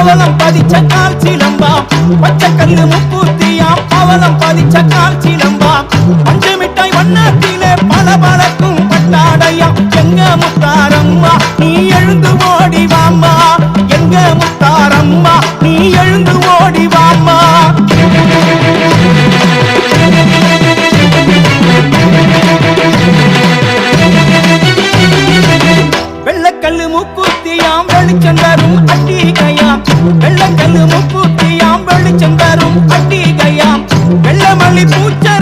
பவளம் பதிச்ச கால் சிலம்பாம் பச்சைக்கல்லு முக்கூத்தியாம் பவளம் பதிச்ச கால் சிலம்பாம் பஞ்சு மிட்டாய் வண்ணத்திலே பல பழக்கும் பட்டாடையாம் எங்க முத்தாரம்மா நீ எழுந்து ஓடி வாம்மா எங்க முத்தாரம்மா நீ எழுந்து ஓடி வாம்மா வெள்ளக்கல்லு மூக்குத்தியாம் வெளிச்சம் தரும் அட்டிகையாம் வெள்ளக்கல்லு மூக்குத்தியாம் வெளிச்சம் தரும் அட்டிகையாம் வெள்ளமல்லி பூச்ச